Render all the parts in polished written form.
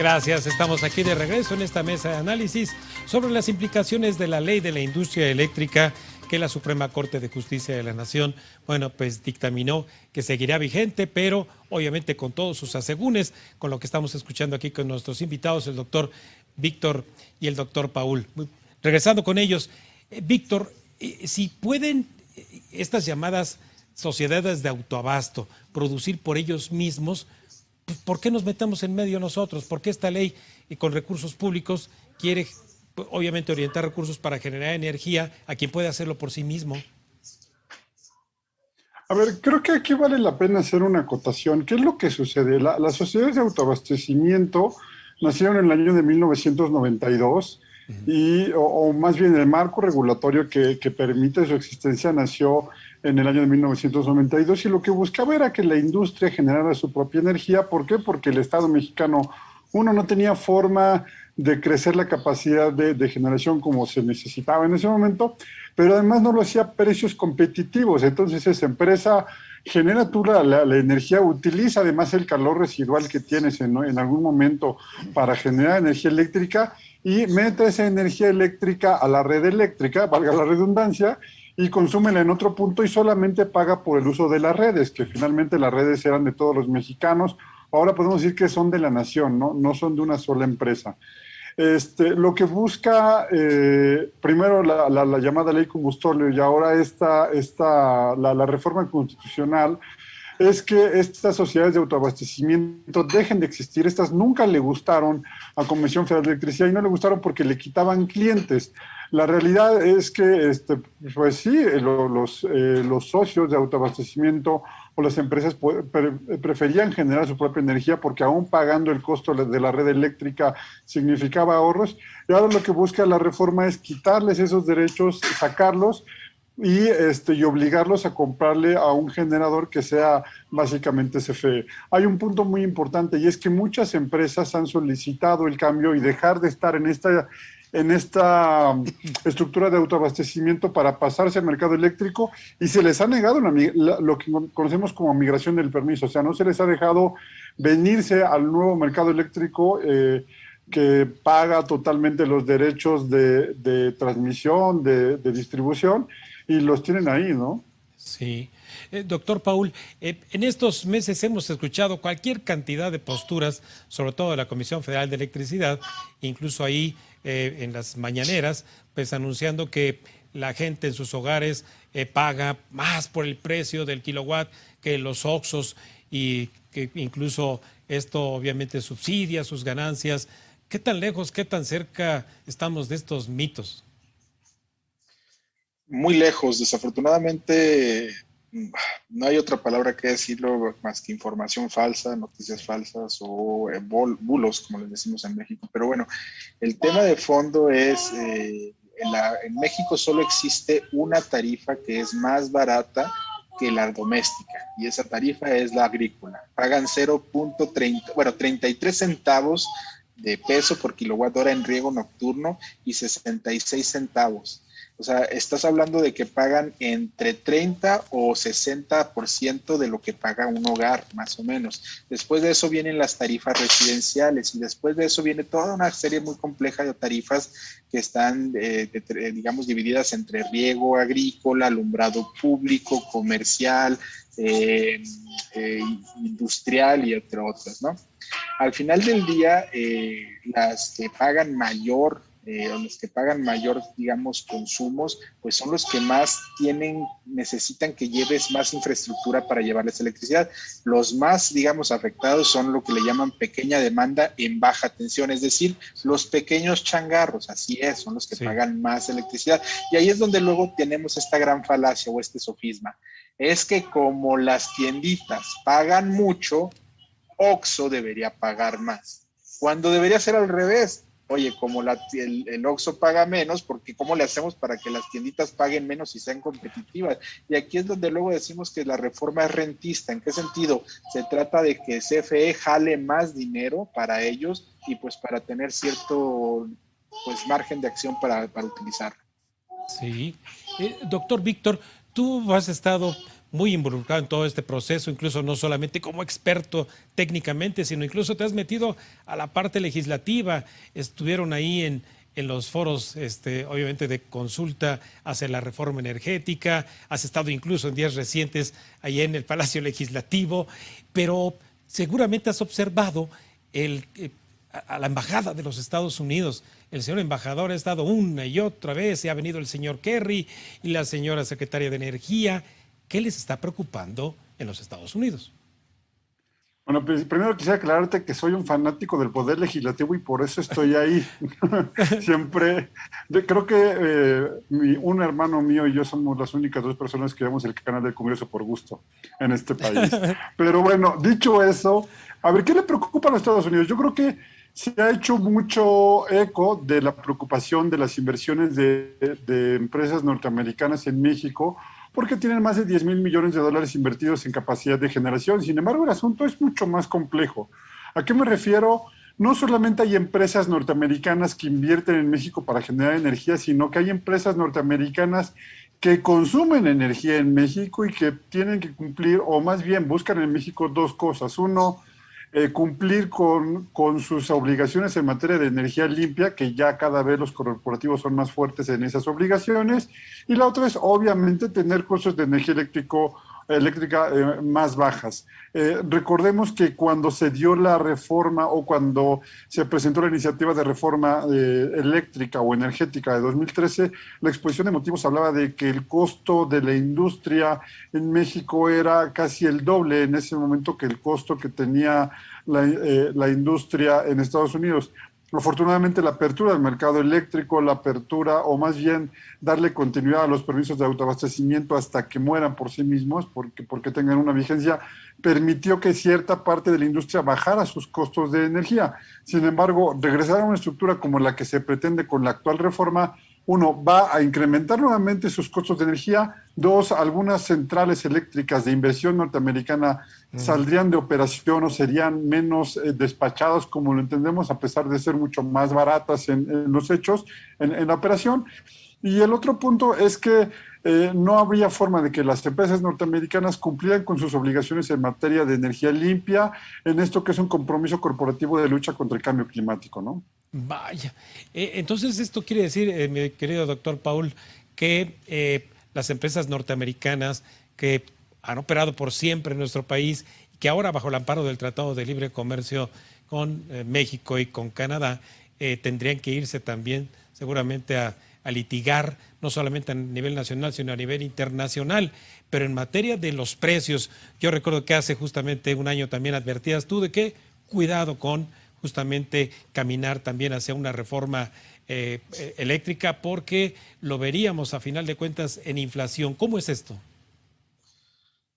Gracias, estamos aquí de regreso en esta mesa de análisis sobre las implicaciones de la ley de la industria eléctrica que la Suprema Corte de Justicia de la Nación, pues dictaminó que seguirá vigente, pero obviamente con todos sus asegúnes, con lo que estamos escuchando aquí con nuestros invitados, el doctor Víctor y el doctor Paul. Regresando con ellos, Víctor, si pueden estas llamadas sociedades de autoabasto producir por ellos mismos, ¿por qué nos metemos en medio nosotros? ¿Por qué esta ley con recursos públicos quiere, obviamente, orientar recursos para generar energía a quien puede hacerlo por sí mismo? A ver, creo que aquí vale la pena hacer una acotación. ¿Qué es lo que sucede? Las sociedades de autoabastecimiento nacieron en el año de 1992 o más bien el marco regulatorio que permite su existencia nació en el año de 1992 y lo que buscaba era que la industria generara su propia energía. ¿Por qué? Porque el Estado mexicano, uno, no tenía forma de crecer la capacidad de generación como se necesitaba en ese momento, pero además no lo hacía a precios competitivos. Entonces esa empresa genera tú la energía, utiliza además el calor residual que tienes en algún momento para generar energía eléctrica y mete esa energía eléctrica a la red eléctrica, valga la redundancia, y consúmela en otro punto y solamente paga por el uso de las redes, que finalmente las redes eran de todos los mexicanos. Ahora podemos decir que son de la nación, no son de una sola empresa. Lo que busca, primero la llamada ley combustible y ahora la reforma constitucional, es que estas sociedades de autoabastecimiento dejen de existir. Estas nunca le gustaron a Comisión Federal de Electricidad y no le gustaron porque le quitaban clientes. La realidad es que, pues sí, los socios de autoabastecimiento o las empresas preferían generar su propia energía porque aún pagando el costo de la red eléctrica significaba ahorros. Y ahora lo que busca la reforma es quitarles esos derechos, sacarlos y obligarlos a comprarle a un generador que sea básicamente CFE. Hay un punto muy importante y es que muchas empresas han solicitado el cambio y dejar de estar en esta estructura de autoabastecimiento para pasarse al mercado eléctrico y se les ha negado lo que conocemos como migración del permiso, o sea, no se les ha dejado venirse al nuevo mercado eléctrico que paga totalmente los derechos de transmisión, de distribución, y los tienen ahí, ¿no? Sí. Doctor Paul, en estos meses hemos escuchado cualquier cantidad de posturas, sobre todo de la Comisión Federal de Electricidad, incluso ahí en las mañaneras, pues anunciando que la gente en sus hogares paga más por el precio del kilowatt que los Oxxos y que incluso esto obviamente subsidia sus ganancias. ¿Qué tan lejos, qué tan cerca estamos de estos mitos? Muy lejos, desafortunadamente no hay otra palabra que decirlo más que información falsa, noticias falsas o bulos, como les decimos en México. Pero bueno, el tema de fondo es, en México solo existe una tarifa que es más barata que la doméstica, y esa tarifa es la agrícola. Pagan 33 centavos de peso por kilowatt hora en riego nocturno y 66 centavos. O sea, estás hablando de que pagan entre 30 o 60% de lo que paga un hogar, más o menos. Después de eso vienen las tarifas residenciales y después de eso viene toda una serie muy compleja de tarifas que están, digamos, divididas entre riego agrícola, alumbrado público, comercial, industrial y entre otras, ¿no? Al final del día, las que pagan mayor, digamos, consumos, pues son los que más necesitan que lleves más infraestructura para llevarles electricidad. Los más, digamos, afectados son lo que le llaman pequeña demanda en baja tensión, es decir, los pequeños changarros, así es, son los que pagan más electricidad. Y ahí es donde luego tenemos esta gran falacia o este sofisma. Es que como las tienditas pagan mucho, Oxxo debería pagar más, cuando debería ser al revés. Oye, como el Oxxo paga menos, porque ¿cómo le hacemos para que las tienditas paguen menos y sean competitivas? Y aquí es donde luego decimos que la reforma es rentista. ¿En qué sentido? Se trata de que CFE jale más dinero para ellos y pues para tener cierto pues margen de acción para utilizarlo. Sí. Doctor Víctor, tú has estado muy involucrado en todo este proceso, incluso no solamente como experto técnicamente, sino incluso te has metido a la parte legislativa. Estuvieron ahí en los foros, obviamente, de consulta hacia la reforma energética. Has estado incluso en días recientes ahí en el Palacio Legislativo, pero seguramente has observado a la Embajada de los Estados Unidos. El señor embajador ha estado una y otra vez, y ha venido el señor Kerry y la señora secretaria de Energía. ¿Qué les está preocupando en los Estados Unidos? Bueno, pues primero quisiera aclararte que soy un fanático del Poder Legislativo y por eso estoy ahí. Siempre, creo que un hermano mío y yo somos las únicas dos personas que vemos el canal del Congreso por gusto en este país. Pero bueno, dicho eso, a ver, ¿qué le preocupa a los Estados Unidos? Yo creo que se ha hecho mucho eco de la preocupación de las inversiones de empresas norteamericanas en México, porque tienen más de 10,000 millones de dólares invertidos en capacidad de generación. Sin embargo, el asunto es mucho más complejo. ¿A qué me refiero? No solamente hay empresas norteamericanas que invierten en México para generar energía, sino que hay empresas norteamericanas que consumen energía en México y que tienen que cumplir, o más bien buscan en México dos cosas. Uno, cumplir con sus obligaciones en materia de energía limpia, que ya cada vez los corporativos son más fuertes en esas obligaciones, y la otra es obviamente tener costos de energía eléctrica más bajas. Recordemos que cuando se dio la reforma o cuando se presentó la iniciativa de reforma eléctrica o energética de 2013, la exposición de motivos hablaba de que el costo de la industria en México era casi el doble en ese momento que el costo que tenía la industria en Estados Unidos. Afortunadamente, la apertura del mercado eléctrico, la apertura, o más bien darle continuidad a los permisos de autoabastecimiento hasta que mueran por sí mismos, porque tengan una vigencia, permitió que cierta parte de la industria bajara sus costos de energía. Sin embargo, regresar a una estructura como la que se pretende con la actual reforma, uno, va a incrementar nuevamente sus costos de energía. Dos, algunas centrales eléctricas de inversión norteamericana saldrían de operación o serían menos despachadas, como lo entendemos, a pesar de ser mucho más baratas en los hechos, en la operación. Y el otro punto es que no habría forma de que las empresas norteamericanas cumplieran con sus obligaciones en materia de energía limpia, en esto que es un compromiso corporativo de lucha contra el cambio climático, ¿no? Vaya. Entonces esto quiere decir, mi querido doctor Paul, que las empresas norteamericanas que han operado por siempre en nuestro país, que ahora bajo el amparo del Tratado de Libre Comercio con México y con Canadá, tendrían que irse también seguramente a litigar, no solamente a nivel nacional, sino a nivel internacional. Pero en materia de los precios, yo recuerdo que hace justamente un año también advertías tú de que cuidado con justamente caminar también hacia una reforma eléctrica, porque lo veríamos a final de cuentas en inflación. ¿Cómo es esto?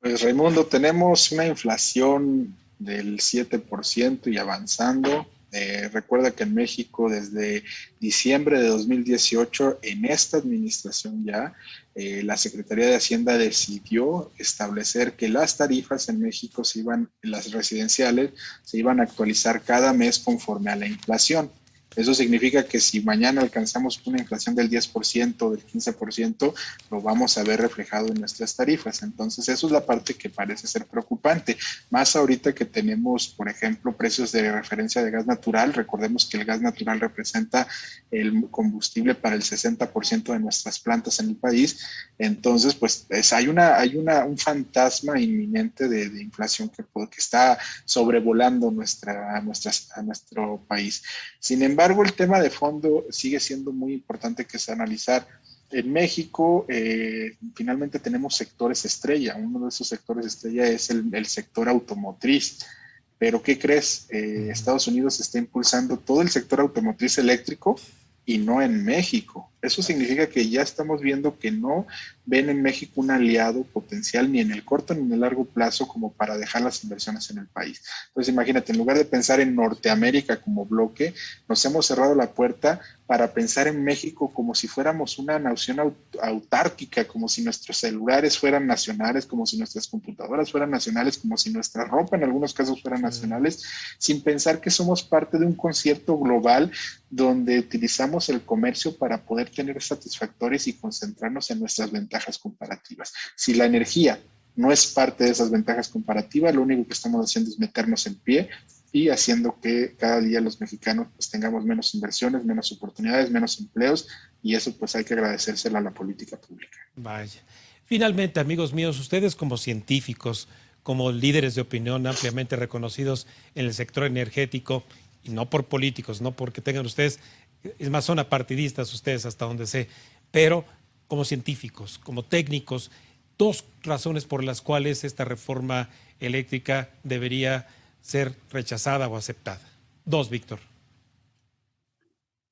Pues Raimundo, tenemos una inflación del 7% y avanzando. Recuerda que en México desde diciembre de 2018, en esta administración ya, la Secretaría de Hacienda decidió establecer que las tarifas en México las residenciales, se iban a actualizar cada mes conforme a la inflación. Eso significa que si mañana alcanzamos una inflación del 10%, del 15%, lo vamos a ver reflejado en nuestras tarifas. Entonces, eso es la parte que parece ser preocupante. Más ahorita que tenemos, por ejemplo, precios de referencia de gas natural. Recordemos que el gas natural representa el combustible para el 60% de nuestras plantas en el país. Entonces, pues hay un fantasma inminente de inflación que está sobrevolando a nuestro país. Sin embargo, el tema de fondo sigue siendo muy importante que es analizar. En México, finalmente tenemos sectores estrella. Uno de esos sectores estrella es el sector automotriz. Pero, ¿qué crees? Estados Unidos está impulsando todo el sector automotriz eléctrico y no en México. Eso significa que ya estamos viendo que no ven en México un aliado potencial ni en el corto ni en el largo plazo como para dejar las inversiones en el país. Entonces imagínate, en lugar de pensar en Norteamérica como bloque, nos hemos cerrado la puerta para pensar en México como si fuéramos una nación autárquica, como si nuestros celulares fueran nacionales, como si nuestras computadoras fueran nacionales, como si nuestra ropa en algunos casos fueran nacionales, sin pensar que somos parte de un concierto global donde utilizamos el comercio para poder tener satisfactores y concentrarnos en nuestras ventajas comparativas. Si la energía no es parte de esas ventajas comparativas. Lo único que estamos haciendo es meternos en pie y haciendo que cada día los mexicanos pues tengamos menos inversiones, menos oportunidades, menos empleos, y eso pues hay que agradecérselo a la política pública. Vaya. Finalmente, amigos míos, ustedes como científicos, como líderes de opinión ampliamente reconocidos en el sector energético, y no por políticos, no porque tengan ustedes, es más, son apartidistas ustedes hasta donde sé, pero como científicos, como técnicos, dos razones por las cuales esta reforma eléctrica debería ser rechazada o aceptada. Dos, Víctor.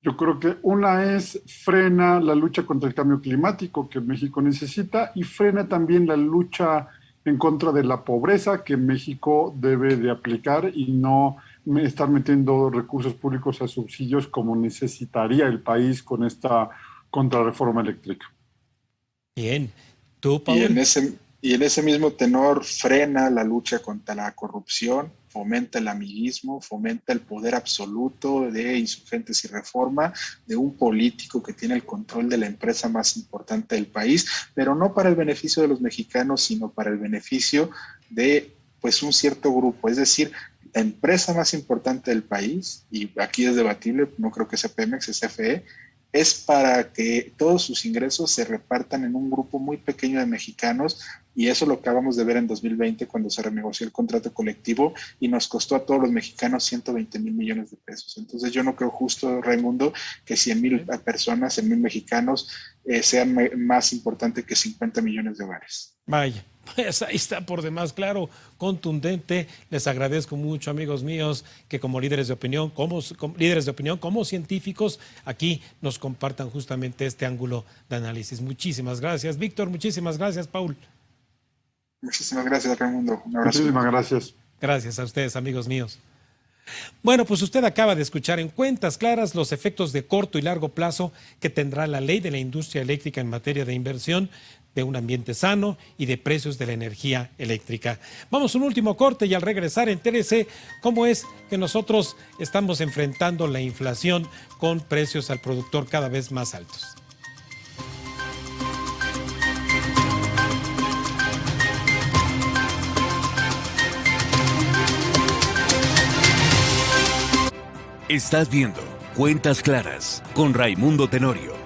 Yo creo que una es frena la lucha contra el cambio climático que México necesita y frena también la lucha en contra de la pobreza que México debe de aplicar y no estar metiendo recursos públicos a subsidios como necesitaría el país con esta contrarreforma eléctrica. Bien. ¿Tú, Paul? Y en ese mismo tenor frena la lucha contra la corrupción, fomenta el amiguismo, fomenta el poder absoluto de insurgentes y reforma, de un político que tiene el control de la empresa más importante del país, pero no para el beneficio de los mexicanos, sino para el beneficio de pues un cierto grupo. Es decir, la empresa más importante del país, y aquí es debatible, no creo que sea Pemex, es CFE, es para que todos sus ingresos se repartan en un grupo muy pequeño de mexicanos, y eso lo acabamos de ver en 2020 cuando se renegoció el contrato colectivo y nos costó a todos los mexicanos 120,000 millones de pesos. Entonces yo no creo justo, Raimundo, que 100,000 personas, 100,000 mexicanos sean más importante que 50 millones de hogares. Vaya, pues ahí está por demás claro, contundente. Les agradezco mucho, amigos míos, que como líderes de opinión, como científicos, aquí nos compartan justamente este ángulo de análisis. Muchísimas gracias, Víctor. Muchísimas gracias, Paul. Muchísimas gracias, Raimundo. Un abrazo. Muchísimas gracias. Gracias a ustedes, amigos míos. Bueno, pues usted acaba de escuchar en Cuentas Claras los efectos de corto y largo plazo que tendrá la ley de la industria eléctrica en materia de inversión, de un ambiente sano y de precios de la energía eléctrica. Vamos a un último corte y al regresar entérese cómo es que nosotros estamos enfrentando la inflación con precios al productor cada vez más altos. Estás viendo Cuentas Claras con Raimundo Tenorio.